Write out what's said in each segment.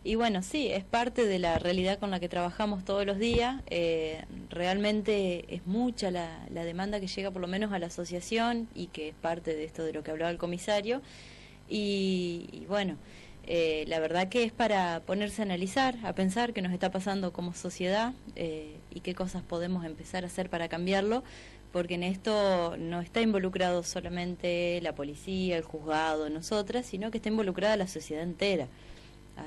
Y bueno, sí, es parte de la realidad con la que trabajamos todos los días. Realmente es mucha la demanda que llega por lo menos a la asociación y que es parte de esto de lo que hablaba el comisario. Y bueno, la verdad que es para ponerse a analizar, a pensar qué nos está pasando como sociedad y qué cosas podemos empezar a hacer para cambiarlo, porque en esto no está involucrado solamente la policía, el juzgado, nosotras, sino que está involucrada la sociedad entera.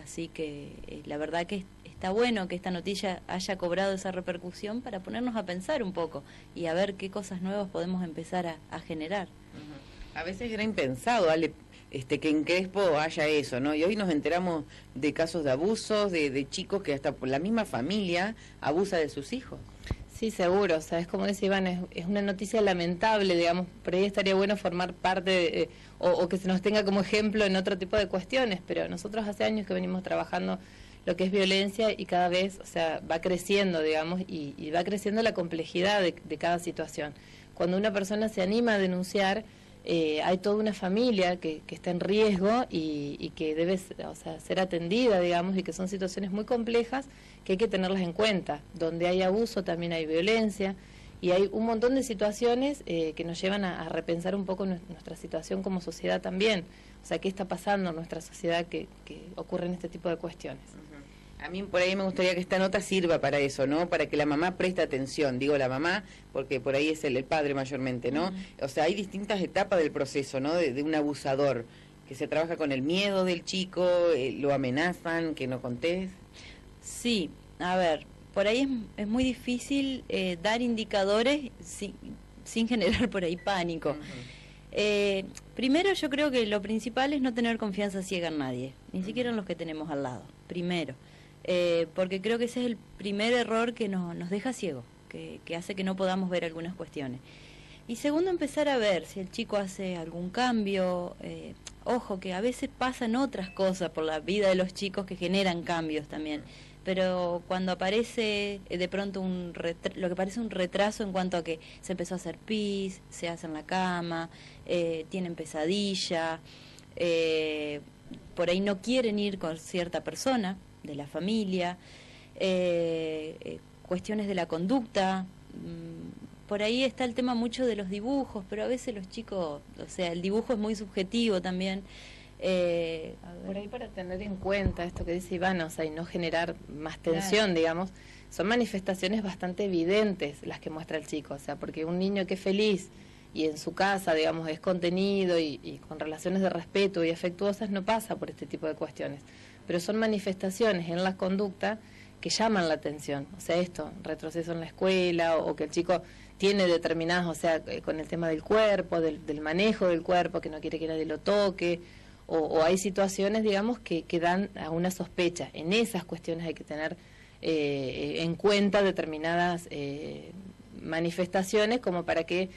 Así que la verdad que está bueno que esta noticia haya cobrado esa repercusión para ponernos a pensar un poco y a ver qué cosas nuevas podemos empezar a generar. A veces era impensado, Ale, que en Crespo haya eso, ¿no? Y hoy nos enteramos de casos de abusos, de chicos que hasta por la misma familia abusa de sus hijos. Sí, seguro, o sea, es como decía Iván, es una noticia lamentable, digamos, por ahí estaría bueno formar parte o que se nos tenga como ejemplo en otro tipo de cuestiones, pero nosotros hace años que venimos trabajando lo que es violencia y cada vez, o sea, va creciendo, digamos, y va creciendo la complejidad de cada situación. Cuando una persona se anima a denunciar, hay toda una familia que está en riesgo y que debe, o sea, ser atendida, digamos, y que son situaciones muy complejas que hay que tenerlas en cuenta. Donde hay abuso también hay violencia y hay un montón de situaciones que nos llevan a repensar un poco nuestra situación como sociedad también. O sea, qué está pasando en nuestra sociedad que ocurren este tipo de cuestiones. A mí por ahí me gustaría que esta nota sirva para eso, ¿no? Para que la mamá preste atención. Digo la mamá porque por ahí es el padre mayormente, ¿no? O sea, hay distintas etapas del proceso, ¿no? De un abusador, que se trabaja con el miedo del chico, lo amenazan, que no contés. Sí, a ver, por ahí es muy difícil dar indicadores sin generar por ahí pánico. Primero yo creo que lo principal es no tener confianza ciega en nadie, ni siquiera en los que tenemos al lado, primero. Porque creo que ese es el primer error que nos deja ciego, que hace que no podamos ver algunas cuestiones. Y segundo, empezar a ver si el chico hace algún cambio. Ojo, que a veces pasan otras cosas por la vida de los chicos que generan cambios también. Pero cuando aparece de pronto lo que parece un retraso en cuanto a que se empezó a hacer pis, se hace en la cama, tienen pesadilla, por ahí no quieren ir con cierta persona de la familia, cuestiones de la conducta, por ahí está el tema mucho de los dibujos, pero a veces los chicos, o sea, el dibujo es muy subjetivo también. Por ahí para tener en cuenta esto que dice Iván, o sea, y no generar más tensión, digamos, son manifestaciones bastante evidentes las que muestra el chico, o sea, porque un niño que es feliz y en su casa, digamos, es contenido y con relaciones de respeto y afectuosas, no pasa por este tipo de cuestiones. Pero son manifestaciones en la conducta que llaman la atención. O sea, esto, retroceso en la escuela, o que el chico tiene determinadas, o sea, con el tema del cuerpo, del manejo del cuerpo, que no quiere que nadie lo toque, o hay situaciones, digamos, que dan a una sospecha. En esas cuestiones hay que tener en cuenta determinadas manifestaciones como para que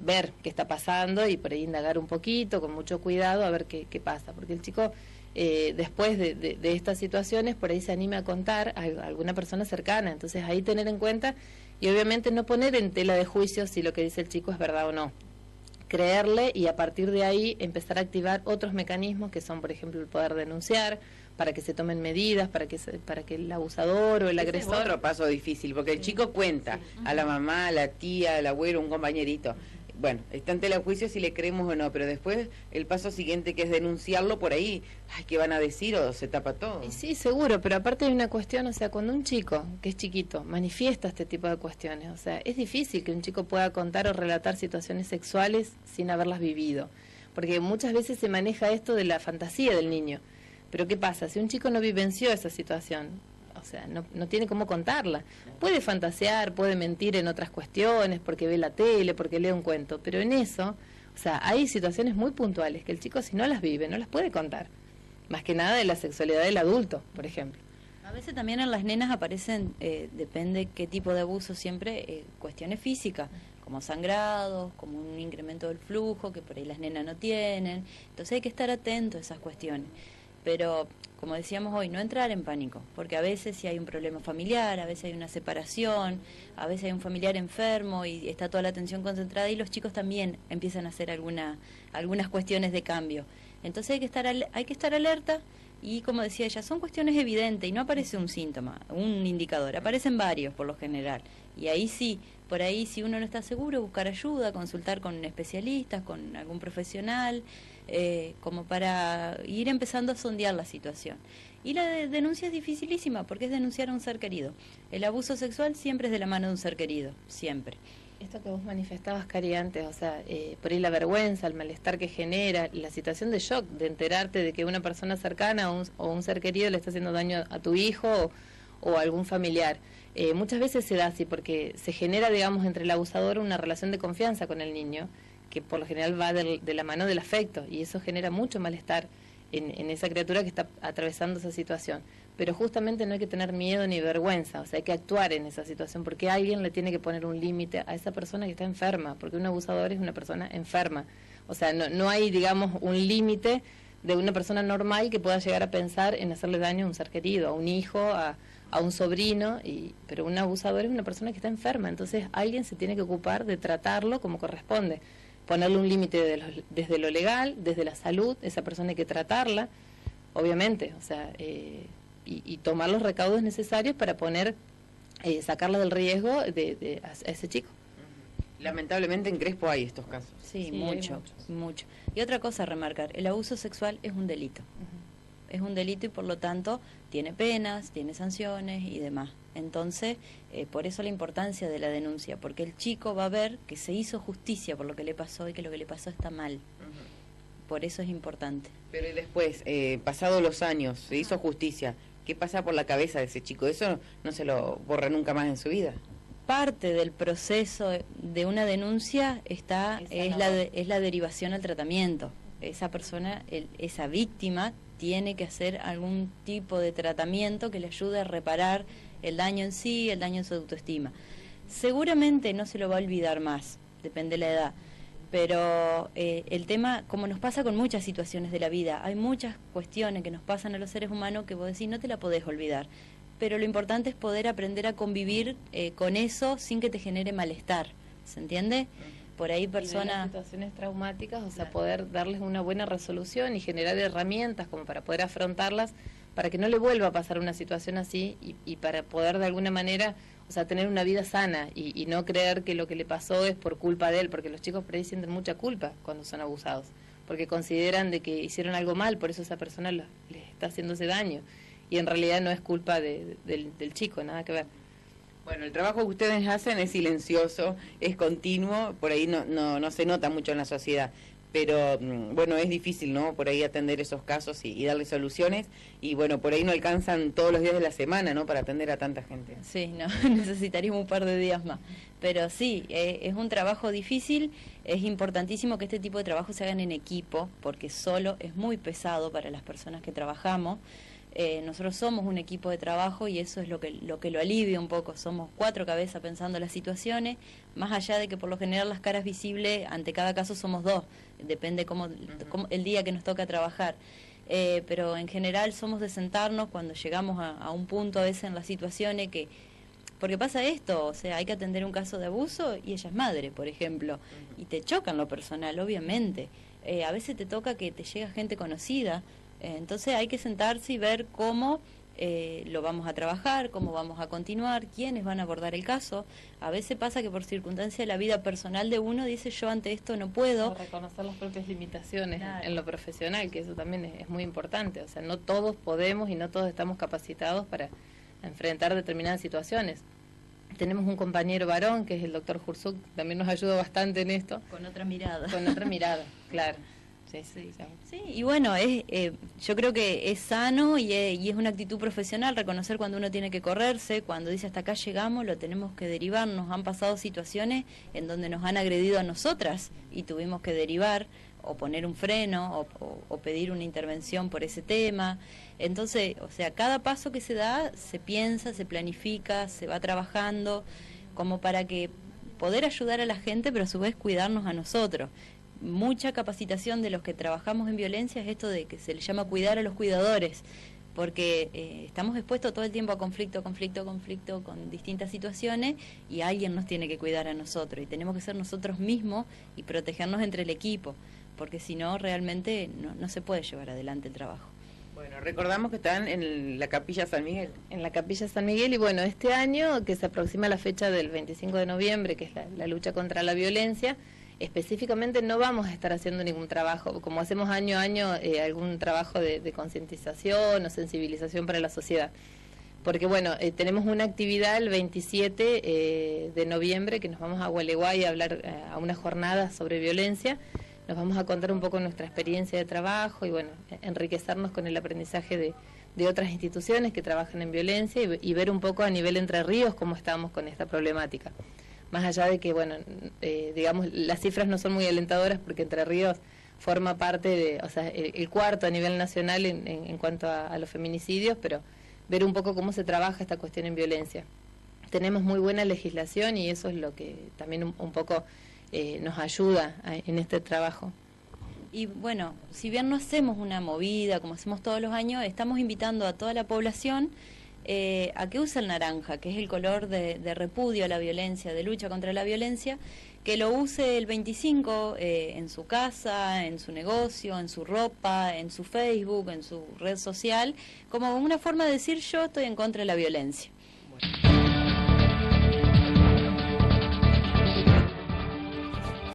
ver qué está pasando y por ahí indagar un poquito, con mucho cuidado, a ver qué pasa. Porque el chico, después de estas situaciones, por ahí se anima a contar a alguna persona cercana. Entonces ahí tener en cuenta y obviamente no poner en tela de juicio si lo que dice el chico es verdad o no. Creerle y a partir de ahí empezar a activar otros mecanismos que son, por ejemplo, el poder denunciar, para que se tomen medidas, para que el abusador o el agresor... Es otro paso difícil, porque el chico cuenta a la mamá, a la tía, al abuelo, un compañerito. Bueno, está en tela de juicio si le creemos o no, pero después el paso siguiente que es denunciarlo por ahí, ay, ¿qué van a decir? O se tapa todo. Y sí, seguro, pero aparte hay una cuestión, o sea, cuando un chico, que es chiquito, manifiesta este tipo de cuestiones, o sea, es difícil que un chico pueda contar o relatar situaciones sexuales sin haberlas vivido, porque muchas veces se maneja esto de la fantasía del niño. Pero ¿qué pasa? Si un chico no vivenció esa situación, o sea, no tiene cómo contarla. Puede fantasear, puede mentir en otras cuestiones, porque ve la tele, porque lee un cuento, pero en eso, o sea, hay situaciones muy puntuales que el chico si no las vive, no las puede contar. Más que nada de la sexualidad del adulto, por ejemplo. A veces también en las nenas aparecen, depende qué tipo de abuso siempre, cuestiones físicas, como sangrados, como un incremento del flujo, que por ahí las nenas no tienen. Entonces hay que estar atento a esas cuestiones. Pero, como decíamos hoy, no entrar en pánico, porque a veces si hay un problema familiar, a veces hay una separación, a veces hay un familiar enfermo y está toda la atención concentrada y los chicos también empiezan a hacer algunas cuestiones de cambio. Entonces hay que estar alerta, y como decía ella, son cuestiones evidentes y no aparece un síntoma, un indicador, aparecen varios por lo general. Y ahí sí, por ahí si uno no está seguro, buscar ayuda, consultar con especialistas, con algún profesional, como para ir empezando a sondear la situación. Y la denuncia es dificilísima porque es denunciar a un ser querido. El abuso sexual siempre es de la mano de un ser querido, siempre. Esto que vos manifestabas, Cari, antes, o sea, por ahí la vergüenza, el malestar que genera, la situación de shock, de enterarte de que una persona cercana o un ser querido le está haciendo daño a tu hijo o a algún familiar. Muchas veces se da así porque se genera, digamos, entre el abusador una relación de confianza con el niño, que por lo general va de la mano del afecto, y eso genera mucho malestar en esa criatura que está atravesando esa situación. Pero justamente no hay que tener miedo ni vergüenza, o sea, hay que actuar en esa situación, porque alguien le tiene que poner un límite a esa persona que está enferma, porque un abusador es una persona enferma. O sea, no hay, digamos, un límite de una persona normal que pueda llegar a pensar en hacerle daño a un ser querido, a un hijo, a un sobrino, pero un abusador es una persona que está enferma, entonces alguien se tiene que ocupar de tratarlo como corresponde, ponerle un límite desde lo legal, desde la salud, esa persona hay que tratarla, obviamente, o sea, y tomar los recaudos necesarios para sacarla del riesgo a ese chico. Lamentablemente en Crespo hay estos casos. Sí, mucho. Y otra cosa a remarcar, el abuso sexual es un delito. Es un delito y por lo tanto tiene penas, tiene sanciones y demás. Entonces, por eso la importancia de la denuncia, porque el chico va a ver que se hizo justicia por lo que le pasó y que lo que le pasó está mal. Por eso es importante. Pero y después, pasados los años, se hizo justicia. ¿Qué pasa por la cabeza de ese chico? Eso no se lo borra nunca más en su vida. Parte del proceso de una denuncia es la derivación al tratamiento. Esa persona, esa víctima, tiene que hacer algún tipo de tratamiento que le ayude a reparar el daño en sí, el daño en su autoestima. Seguramente no se lo va a olvidar más, depende de la edad, pero el tema, como nos pasa con muchas situaciones de la vida, hay muchas cuestiones que nos pasan a los seres humanos que vos decís no te la podés olvidar, pero lo importante es poder aprender a convivir con eso sin que te genere malestar, ¿se entiende? Por ahí personas... situaciones traumáticas, o sea, poder darles una buena resolución y generar herramientas como para poder afrontarlas, para que no le vuelva a pasar una situación así y para poder de alguna manera, o sea, tener una vida sana y no creer que lo que le pasó es por culpa de él, porque los chicos por ahí sienten mucha culpa cuando son abusados, porque consideran de que hicieron algo mal, por eso esa persona les está haciendo ese daño, y en realidad no es culpa del chico, nada que ver. Bueno, el trabajo que ustedes hacen es silencioso, es continuo, por ahí no se nota mucho en la sociedad, pero bueno, es difícil, ¿no? Por ahí atender esos casos y darle soluciones, y bueno, por ahí no alcanzan todos los días de la semana, ¿no? Para atender a tanta gente. Sí, no, necesitaríamos un par de días más, pero sí, es un trabajo difícil, es importantísimo que este tipo de trabajo se hagan en equipo, porque solo es muy pesado para las personas que trabajamos. Nosotros somos un equipo de trabajo y eso es lo que lo alivia un poco. Somos 4 cabezas pensando las situaciones, más allá de que por lo general las caras visibles ante cada caso somos 2, depende cómo el día que nos toca trabajar. Pero en general somos de sentarnos cuando llegamos a un punto a veces en las situaciones porque pasa esto, o sea, hay que atender un caso de abuso y ella es madre, por ejemplo, y te choca en lo personal, obviamente. A veces te toca que te llega gente conocida. Entonces hay que sentarse y ver cómo lo vamos a trabajar, cómo vamos a continuar, quiénes van a abordar el caso. A veces pasa que por circunstancia de la vida personal de uno dice yo ante esto no puedo. O reconocer las propias limitaciones en lo profesional, que eso también es muy importante. O sea, no todos podemos y no todos estamos capacitados para enfrentar determinadas situaciones. Tenemos un compañero varón, que es el doctor Jursuk, también nos ayuda bastante en esto. Con otra mirada. Con otra mirada, claro. Sí, y bueno, yo creo que es sano y es una actitud profesional reconocer cuando uno tiene que correrse, cuando dice hasta acá llegamos, lo tenemos que derivar. Nos han pasado situaciones en donde nos han agredido a nosotras y tuvimos que derivar o poner un freno o pedir una intervención por ese tema. Entonces, o sea, cada paso que se da se piensa, se planifica, se va trabajando como para que poder ayudar a la gente, pero a su vez cuidarnos a nosotros. Mucha capacitación de los que trabajamos en violencia es esto de que se le llama cuidar a los cuidadores, porque estamos expuestos todo el tiempo a conflicto con distintas situaciones y alguien nos tiene que cuidar a nosotros y tenemos que ser nosotros mismos y protegernos entre el equipo, porque si no realmente no se puede llevar adelante el trabajo. Bueno, recordamos que están en la Capilla San Miguel. En la Capilla San Miguel, y bueno, este año, que se aproxima la fecha del 25 de noviembre, que es la lucha contra la violencia, específicamente no vamos a estar haciendo ningún trabajo, como hacemos año a año, algún trabajo de concientización o sensibilización para la sociedad. Porque bueno, tenemos una actividad el 27 de noviembre, que nos vamos a Gualeguay a hablar a una jornada sobre violencia. Nos vamos a contar un poco nuestra experiencia de trabajo y bueno, enriquecernos con el aprendizaje de otras instituciones que trabajan en violencia y ver un poco a nivel Entre Ríos cómo estamos con esta problemática. Más allá de que, bueno, digamos, las cifras no son muy alentadoras porque Entre Ríos forma parte de, o sea, el cuarto a nivel nacional en cuanto a los feminicidios, pero ver un poco cómo se trabaja esta cuestión en violencia. Tenemos muy buena legislación y eso es lo que también un poco nos ayuda en este trabajo. Y bueno, si bien no hacemos una movida como hacemos todos los años, estamos invitando a toda la población a que use el naranja, que es el color de repudio a la violencia, de lucha contra la violencia, que lo use el 25 en su casa, en su negocio, en su ropa, en su Facebook, en su red social, como una forma de decir yo estoy en contra de la violencia.